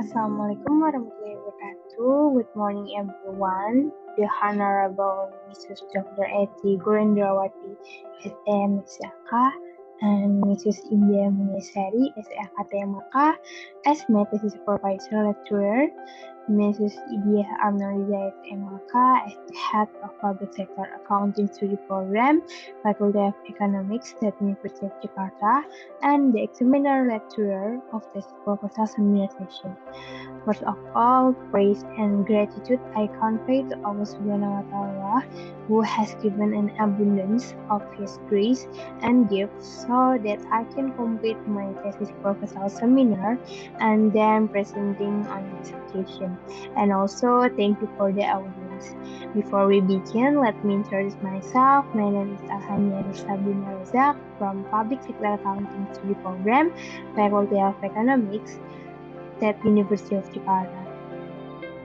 Assalamualaikum warahmatullahi wabarakatuh. Good morning everyone. The Honorable Mrs. Dr. Etty Gurendrawati, M.Si.Ak, and Mrs. Indah Muliasari, S.E.Akt, M.Ak, as my thesis supervisor lecturer, Mrs. Indah Analisis, M.Ak, as the head of Public Sector Accounting Study Program, Fakultas Ekonomi, State University of Jakarta, and the examiner lecturer of this proposal seminar session. First of all, praise and gratitude I convey to Allah Subhanahu wa Ta'ala, who has given an abundance of His grace and gifts so that I can complete my thesis proposal seminar and then presenting on this occasion. And also, thank you for the audience. Before we begin, let me introduce myself. My name is Alhaniyah Nurshabrina Rozak from Public Sector Accounting Study Program, Fakultas Ekonomi, State University of Jakarta.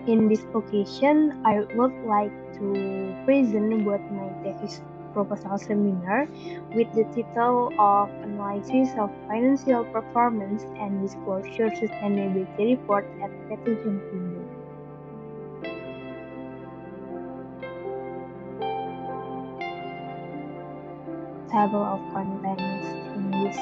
In this occasion, I would like to present about my thesis proposal seminar with the title of Analysis of Financial Performance and Disclosure Sustainability Report at Jamkrindo. Table of contents in this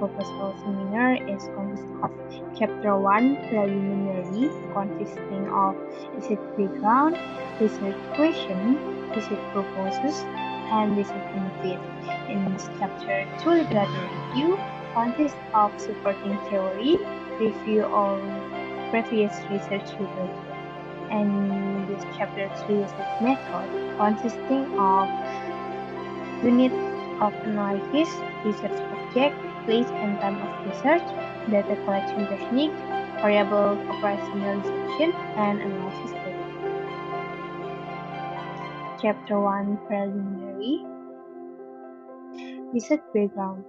proposal seminar is consist of Chapter 1 Preliminary, consisting of research background, research question, research proposals, and research benefit. In this Chapter 2 Literature Review, consists of supporting theory, review on previous research literature. And this Chapter 3 Research Method, consisting of unit of analysis, research object, place and time of research, data collection technique, variable operationalization, and analysis data. Chapter 1 Preliminary. Research background.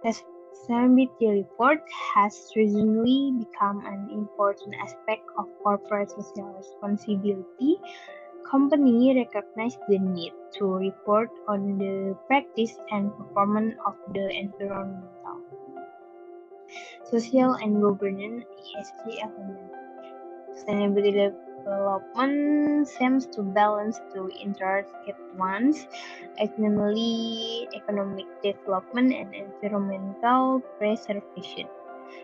The sustainability report has recently become an important aspect of corporate social responsibility. Company recognize the need to report on the practice and performance of the environmental, social, and governance ESG element. Sustainability development seems to balance two interests at once, namely economic development and environmental preservation.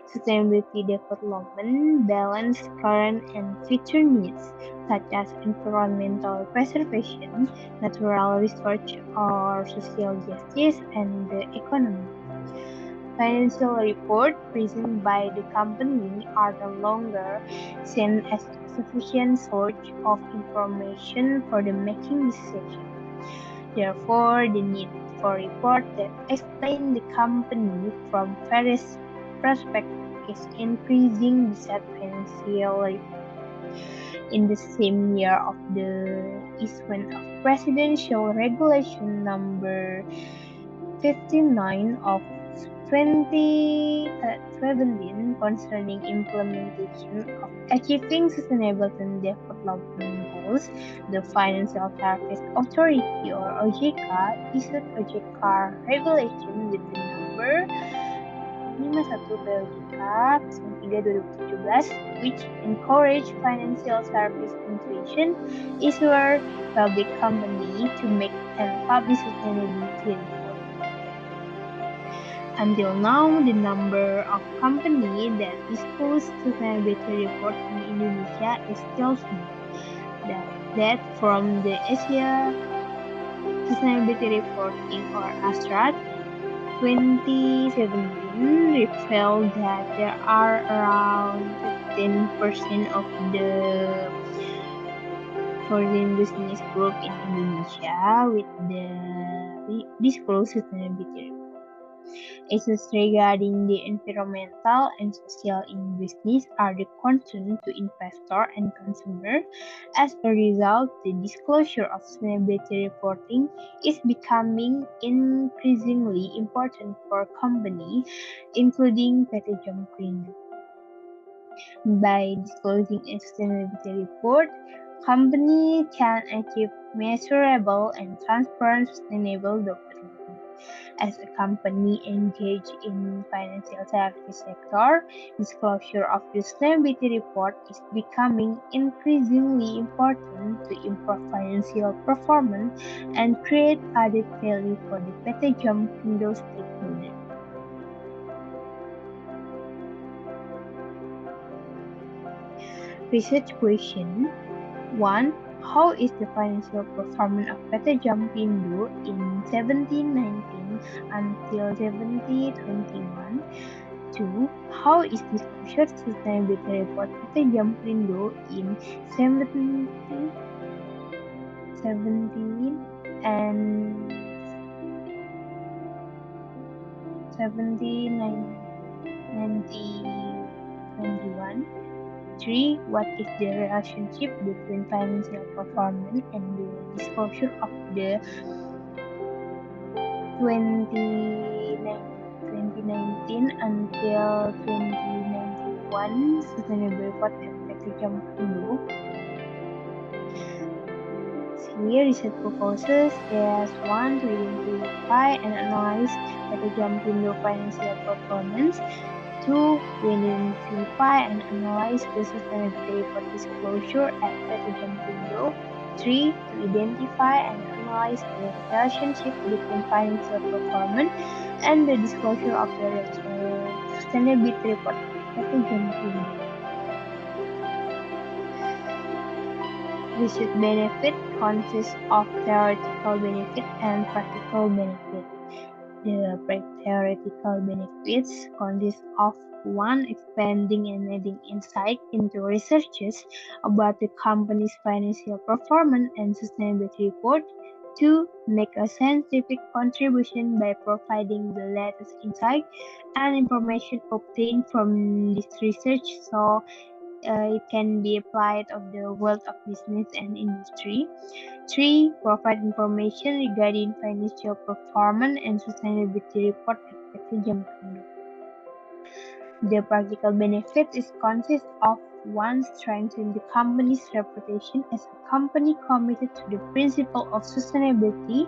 Sustainability development balance current and future needs, such as environmental preservation, natural resource or social justice, and the economy. Financial reports presented by the company are no longer seen as a sufficient source of information for the making decisions. Therefore, the need for reports that explain the company from various perspectives is increasing beside financial report. In the same year of the issuance of Presidential Regulation number 59 of 2017 concerning implementation of achieving sustainable development goals, the Financial Services Authority or OJK issued OJK regulation with the number 51/OJK/3/2017, which encourage financial service institution, issuer, public company to make and publish sustainability report. Until now, the number of companies that disclose sustainability report in Indonesia is still small. That from the Asia Sustainability Reporting or ASRAT 2017 revealed that there are around 15% of the foreign business group in Indonesia with the disclosed sustainability report. Issues regarding the environmental and social in business are the concern to investor and consumer. As a result, the disclosure of sustainability reporting is becoming increasingly important for companies, including PT Jamkrindo. By disclosing a sustainability report, company can achieve measurable and transparent sustainable development. As a company engaged in financial service sector, disclosure of the sustainability report is becoming increasingly important to improve financial performance and create added value for the PT Jamkrindo stakeholders. Research question 1. How is the financial performance of PT Jamkrindo in 1719 until 1721? 2. How is disclosure sustainability report PT Jamkrindo in 1717 and 1721? 3. What is the relationship between financial performance and the disclosure of the 2019 until 2091 Sustainable Report at PT Jamkrindo? Here, research proposes as 1. To identify and analyze PT Jamkrindo financial performance. 2. To identify and analyze the sustainability report disclosure at PT Jamkrindo. 3. To identify and analyze the relationship between financial performance and the disclosure of the sustainability report at PT Jamkrindo. Research benefit consists of theoretical benefit and practical benefit. The theoretical benefits consist of 1. Expanding and adding insight into researches about the company's financial performance and sustainability report. 2. Make a scientific contribution by providing the latest insight and information obtained from this research so it can be applied of the world of business and industry. 3. Provide information regarding financial performance and sustainability report at PT Jamkrindo. The practical benefits consist of 1. Strengthen the company's reputation as a company committed to the principle of sustainability,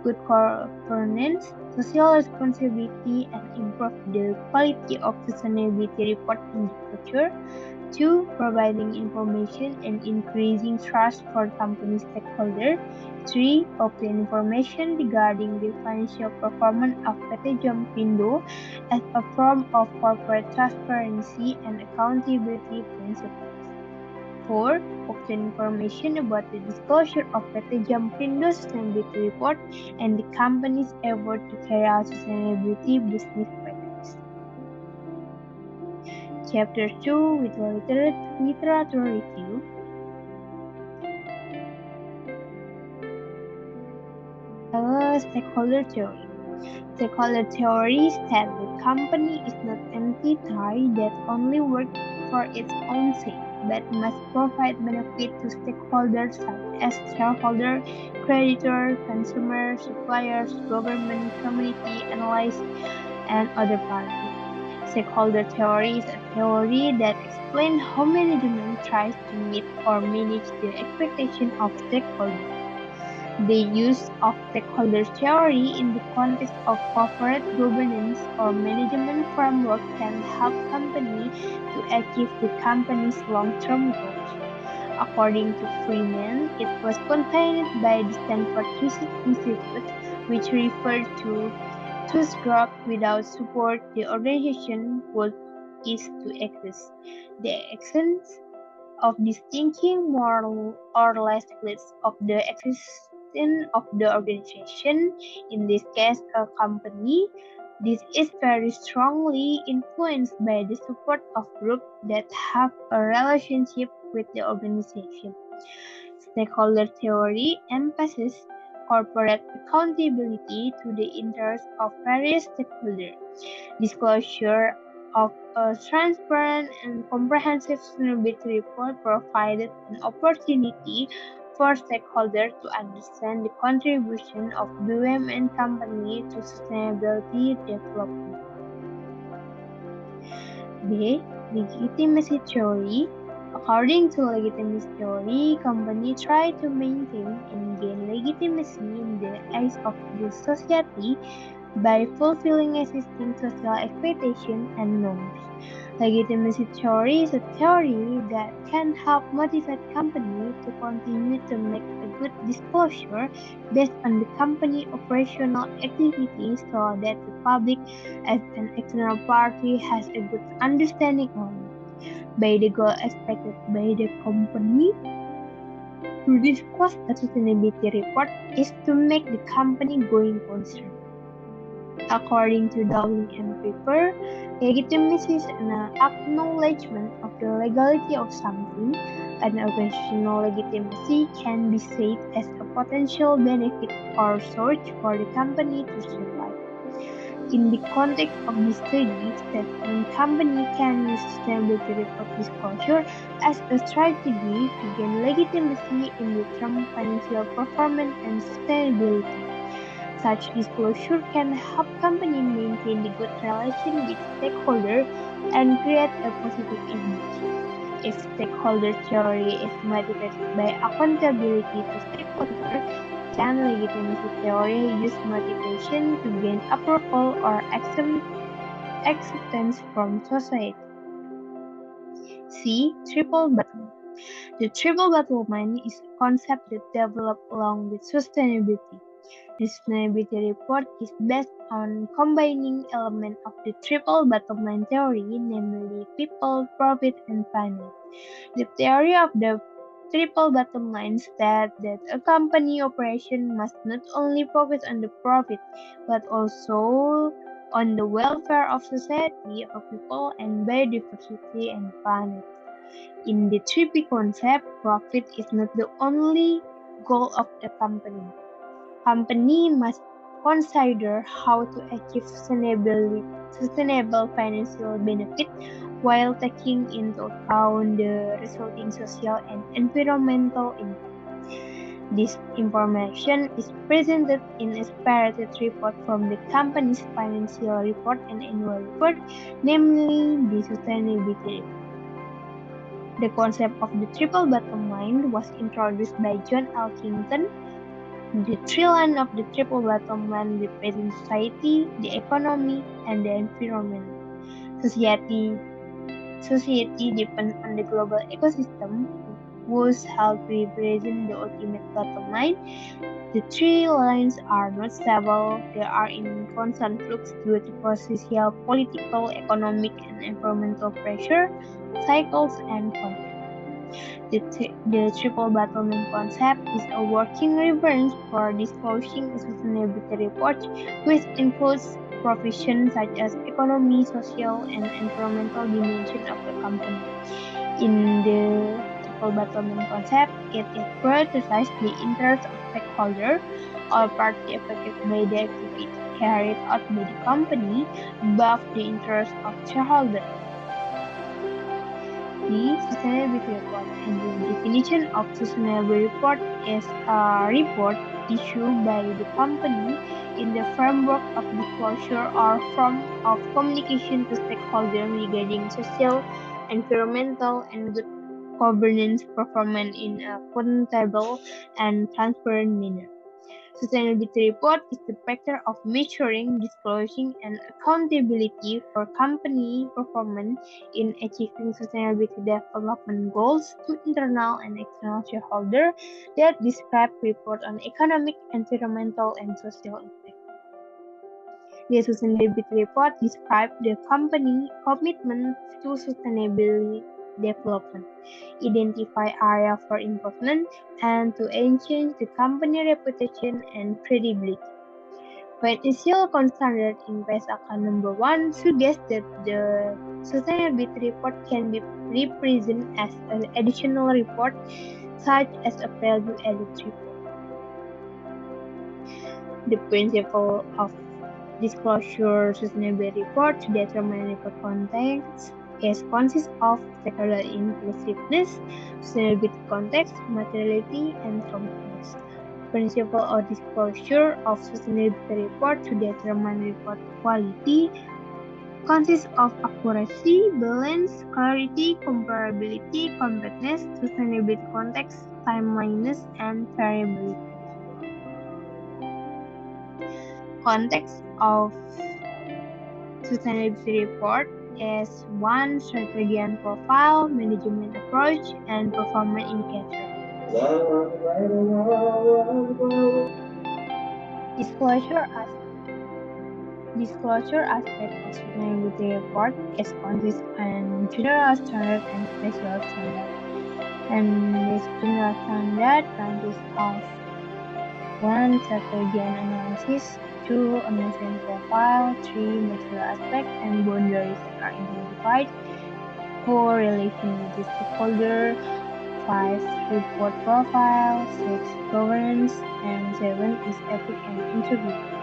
good governance, social responsibility, and improve the quality of sustainability report in the future. 2. Providing information and increasing trust for company stakeholders. 3. Obtain information regarding the financial performance of PT Jamkrindo as a form of corporate transparency and accountability principles. 4. Obtain information about the disclosure of PT Jamkrindo sustainability report and the company's effort to carry out sustainability business practices. Chapter 2 with literature review. Stakeholder theory. Stakeholder theory states the company is not an entity that only works for its own sake, but must provide benefit to stakeholders such as shareholders, creditors, consumers, suppliers, government, community, analysts, and other parties. Stakeholder theory is a theory that explains how management tries to meet or manage the expectations of stakeholders. The use of stakeholder theory in the context of corporate governance or management framework can help companies to achieve the company's long-term goals. According to Freeman, it was contained by the Stanford Research Institute, which referred to whose growth without support the organization would cease to exist. The essence of this thinking more or less leads of the existence of the organization, in this case a company. This is very strongly influenced by the support of groups that have a relationship with the organization. Stakeholder theory emphasizes corporate accountability to the interests of various stakeholders. Disclosure of a transparent and comprehensive sustainability report provided an opportunity for stakeholders to understand the contribution of BUMN company to sustainability development. B. Legitimacy theory. According to legitimacy theory, companies try to maintain and gain legitimacy in the eyes of the society by fulfilling existing social expectations and norms. Legitimacy theory is a theory that can help motivate companies to continue to make a good disclosure based on the company operational activities so that the public as an external party has a good understanding on it. By the goal expected by the company to disclose a sustainability report is to make the company going concern. According to Dowling and Piper, legitimacy is an acknowledgement of the legality of something. An organizational legitimacy can be said as a potential benefit or source for the company to survive. In the context of this study, statement company can use sustainability report disclosure as a strategy to gain legitimacy in the term financial performance and sustainability. Such disclosure can help companies maintain the good relation with stakeholders and create a positive image. If stakeholder theory is motivated by accountability to stakeholders, then legitimacy theory uses motivation to gain approval or acceptance from society. C. Triple bottom. The triple bottom line is a concept that developed along with sustainability. The sustainability report is based on combining elements of the triple bottom line theory, namely people, profit, and finance. The theory of the triple bottom line states that a company operation must not only focus on the profit, but also on the welfare of society, of people, and biodiversity and planet. In the 3P concept, profit is not the only goal of the company. Company must consider how to achieve sustainable financial benefit while taking into account the resulting social and environmental impact. This information is presented in a separated report from the company's financial report and annual report, namely the sustainability report. The concept of the triple bottom line was introduced by John Elkington. The three lines of the triple bottom line represent society, the economy, and the environment. Society depends on the global ecosystem, whose health represents the ultimate bottom line. The three lines are not stable, they are in constant flux due to social, political, economic, and environmental pressure, cycles, and conflicts. The triple bottom line concept is a working reference for disclosing a sustainability report, which includes provisions such as economy, social, and environmental dimension of the company. In the triple bottom line concept, it prioritizes the interests of stakeholders, all parties affected by the activity carried out by the company, above the interests of shareholders. The sustainability report and the definition of sustainable report is a report issued by the company in the framework of disclosure or form of communication to stakeholders regarding social, environmental, and good governance performance in a accountable and transparent manner. Sustainability report is the factor of measuring, disclosing, and accountability for company performance in achieving sustainability development goals to internal and external shareholders that describe report on economic, environmental, and social impact. The sustainability report describes the company commitment to sustainability development, identify areas for improvement, and to enhance the company reputation and credibility. Financial standard in S.E.Akt number 1 suggests that the sustainability report can be represented as an additional report, such as a value-added report. The principle of disclosure sustainability report to determine report context consists of stakeholder inclusiveness, sustainability context, materiality, and completeness. Principle of disclosure of sustainability report to determine report quality. consists of accuracy, balance, clarity, comparability, completeness, sustainability context, timeliness, and variability. Context of sustainability report is 1. Strategy and profile, management approach, and performance indicator. Disclosure aspect of sustainability report is consists in general standard and special standard. And this general standard consists of 1. Strategy and analysis, 2. A management profile, 3. Material aspect and boundaries are identified, 4. Relation with the stakeholder, 5. Report profile, 6. Governance, and 7 is ethics and integrity.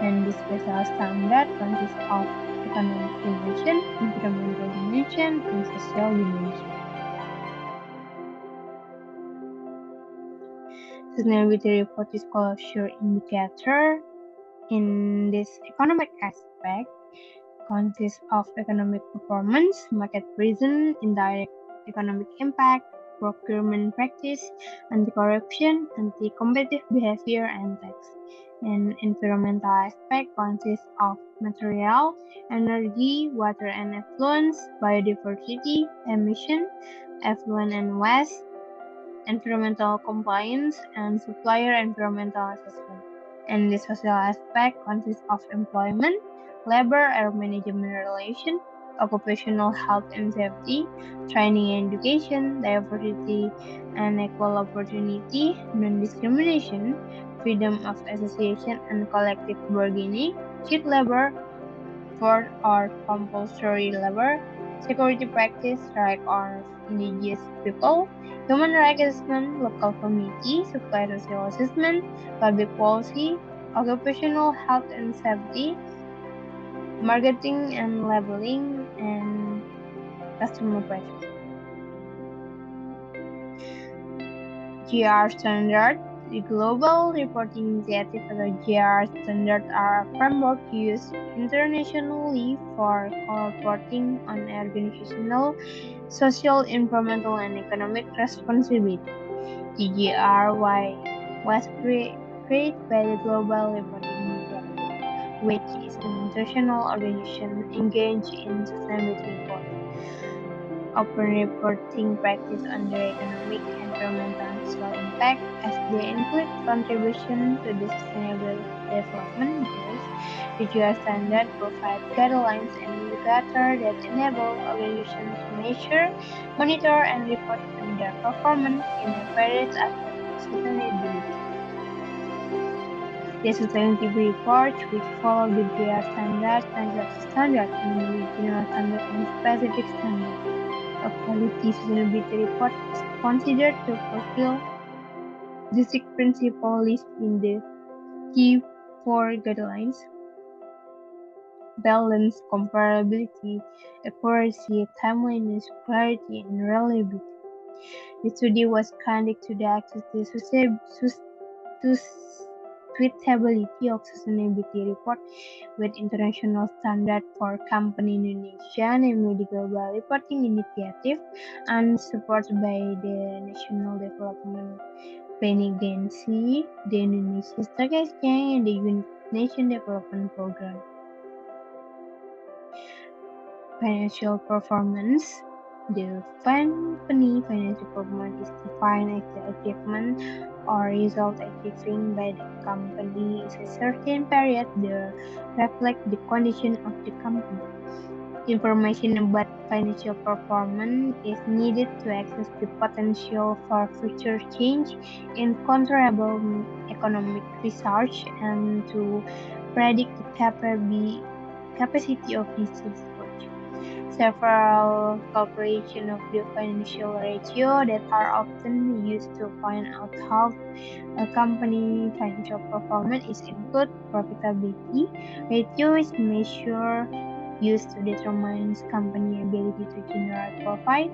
And the special standard consists of economic dimension, environmental dimension, and social dimension. Sustainability report disclosure indicator. In this economic aspect, consists of economic performance, market presence, indirect economic impact, procurement practice, anti-corruption, anti-competitive behavior, and tax. And environmental aspect consists of material, energy, water and effluents, biodiversity, emission, effluent and waste, environmental compliance, and supplier environmental assessment. And the social aspect consists of employment, labor or management relation, occupational health and safety, training and education, diversity and equal opportunity, non-discrimination, freedom of association and collective bargaining, cheap labor, forced or compulsory labor, security practice, right of indigenous people, human rights assessment, local community, supply social assessment, public policy, occupational health and safety, marketing and labeling, and customer practice. GR standard. The Global Reporting Initiative or GR standards are a framework used internationally for reporting on organizational, social, environmental, and economic responsibility. The GR was created by the Global Reporting Initiative, which is an international organization engaged in sustainability reporting. Open reporting practice under economic, environmental, and social impact, as they include contribution to the sustainable development goals. The GR standard provides guidelines and indicators that enable organizations to measure, monitor, and report on their performance in a various aspects of sustainability. The sustainability report, which follow the GR standard, consists of standard, namely general standard and specific standard. A quality sustainability report is considered to fulfill the 6 principles listed in the key 4 guidelines: balance, comparability, accuracy, timeliness, clarity, and reliability. The study was conducted to access the suitability of sustainability report with international standard for company in Indonesia, namely the Global Reporting Initiative, and supported by the National Development Planning Agency, the Indonesia Stock Exchange, and the United Nations Development Program. Financial performance. The company financial performance is defined as the achievement or result achieved by the company in a certain period that reflect the condition of the company. Information about financial performance is needed to access the potential for future change in controllable economic research and to predict the capacity of business growth. Several calculations of the financial ratio that are often used to find out how a company's financial performance is include profitability ratio is measure used to determine company ability to generate profit.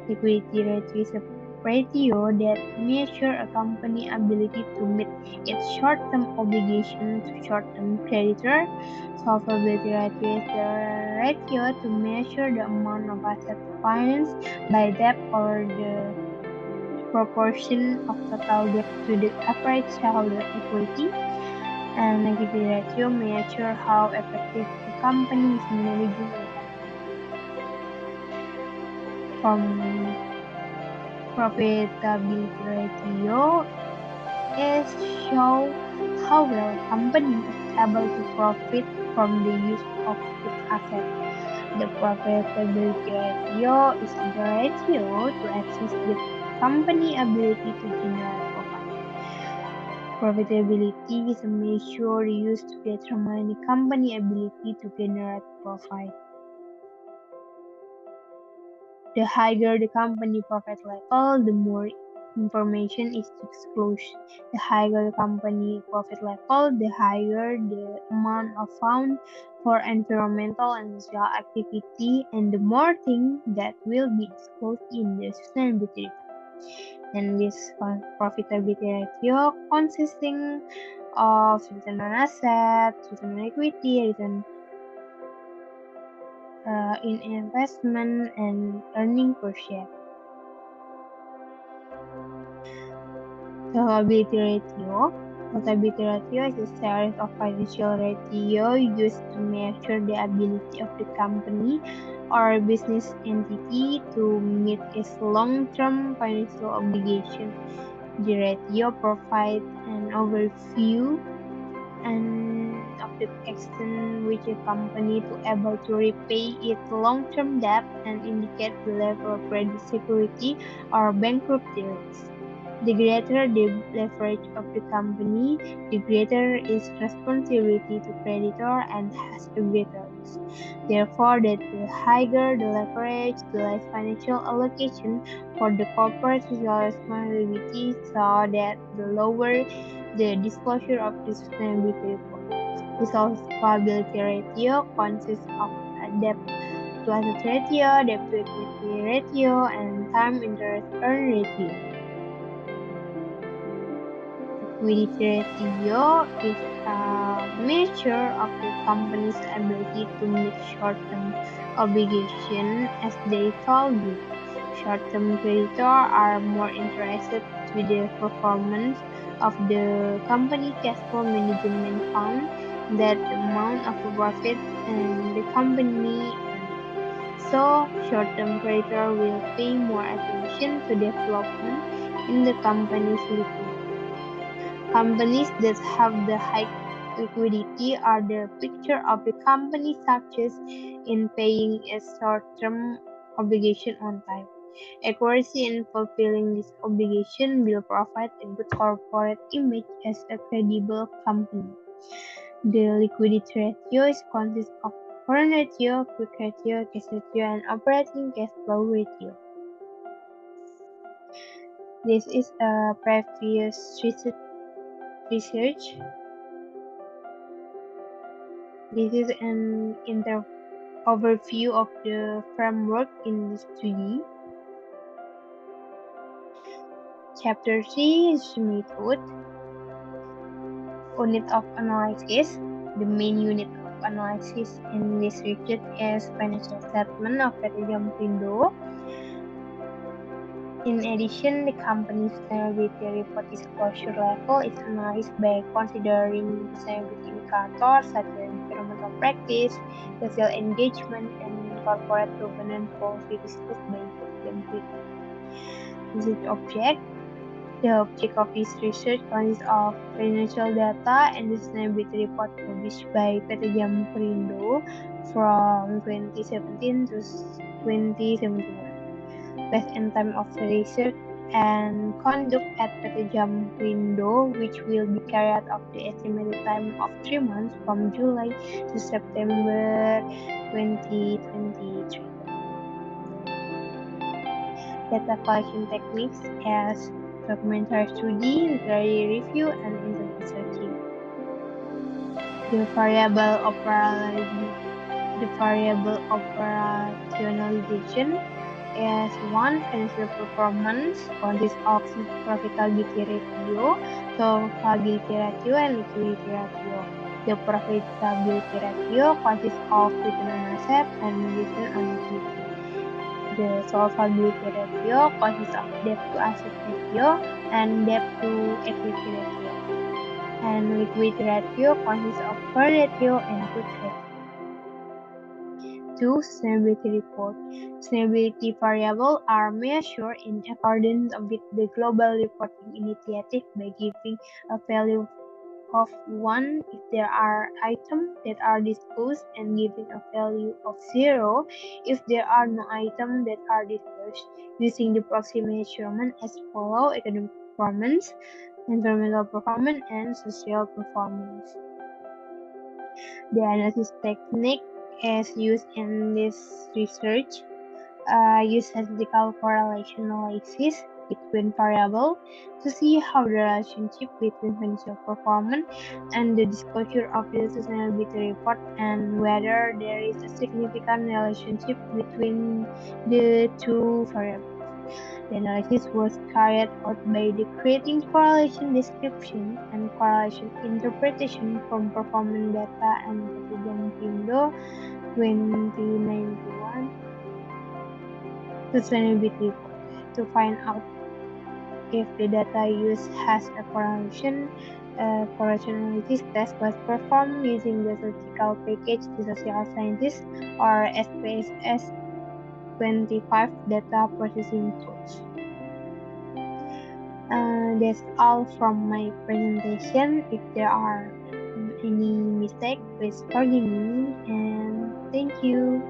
Liquidity ratio is a ratio that measure a company's ability to meet its short-term obligation to short-term creditor. Solvability ratio is the ratio to measure the amount of assets financed by debt or the proportion of total debt to the average shareholder equity. And liquidity ratio measure how effective the company is managing liquidity. From profitability ratio is show how well a company is able to profit from the use of its assets. The profitability ratio is the ratio to assess the company ability to generate profit. Profitability is a measure used to determine the company ability to generate profit. The higher the company profit level, the more information is disclosed. The higher the company profit level, the higher the amount of fund for environmental and social activity, and the more things that will be disclosed in the sustainability report. And this profitability ratio consisting of return on assets, return on equity, return in investment, and earning per share. Solvability ratio. Solvability ratio is a series of financial ratio used to measure the ability of the company or business entity to meet its long-term financial obligation. The ratio provides an overview and of the extent which a company is able to repay its long-term debt and indicate the level of credit security or bankruptcy risk. The greater the leverage of the company, the greater its responsibility to creditor and has a greater risk. Therefore, that the higher the leverage, the less financial allocation for the corporate social responsibility, so that the lower the disclosure of the sustainability report. The solvability ratio consists of a debt to asset ratio, debt to equity ratio, and time interest earned ratio. Liquidity ratio is a measure of the company's ability to meet short-term obligations as they fall due. Short-term creditors are more interested with the performance of the company cash flow management fund than the amount of profit and the company earns. So, short-term creditor will pay more attention to development in the company's liquidity. Companies that have the high liquidity are the picture of the company's success in paying its short-term obligation on time. Accuracy in fulfilling this obligation will provide a good corporate image as a credible company. The liquidity ratio consists of current ratio, quick ratio, cash ratio, and operating cash flow ratio. This is a previous research. This is an overview of the framework in the study. Chapter 3 is method. Unit of analysis. The main unit of analysis in this research is financial statement of Jamkrindo. In addition, the company's sustainability report disclosure level is analyzed by considering sustainability indicators such as environmental practice, social engagement, and corporate governance policy discussed by Jamkrindo. Research object. The object of this research consists of financial data and the sustainability report published by Jamkrindo from 2017 to 2071. Place and time of the research and conduct at Jamkrindo, which will be carried out of the estimated time of 3 months from July to September 2023. Data collection techniques as documentary study, literary review, and internet searching. The variable operationalization is 1. Financial performance consists of profitability ratio, solvability ratio, and liquidity ratio. The profitability ratio consists of return on asset and return on equity. The solvability ratio consists of debt to asset ratio and debt to equity ratio. And liquidity ratio consists of current ratio and good ratio. 2. Sustainability report. Sustainability variables are measured in accordance with the Global Reporting Initiative by giving a value of 1 if there are items that are disclosed and giving a value of 0 if there are no items that are disclosed, using the proxy measurement as follows: economic performance, environmental performance, and social performance. The analysis technique is used in this research use statistical correlation analysis between variables to see how the relationship between financial performance and the disclosure of the sustainability report and whether there is a significant relationship between the two variables. The analysis was carried out by creating correlation description and correlation interpretation from performance data and Jamkrindo 2091 sustainability report to find out if the data used has a correlation. A correlation analysis test was performed using the statistical package, the social sciences, or SPSS 25 data processing tools. That's all from my presentation. If there are any mistakes, please forgive me, and thank you.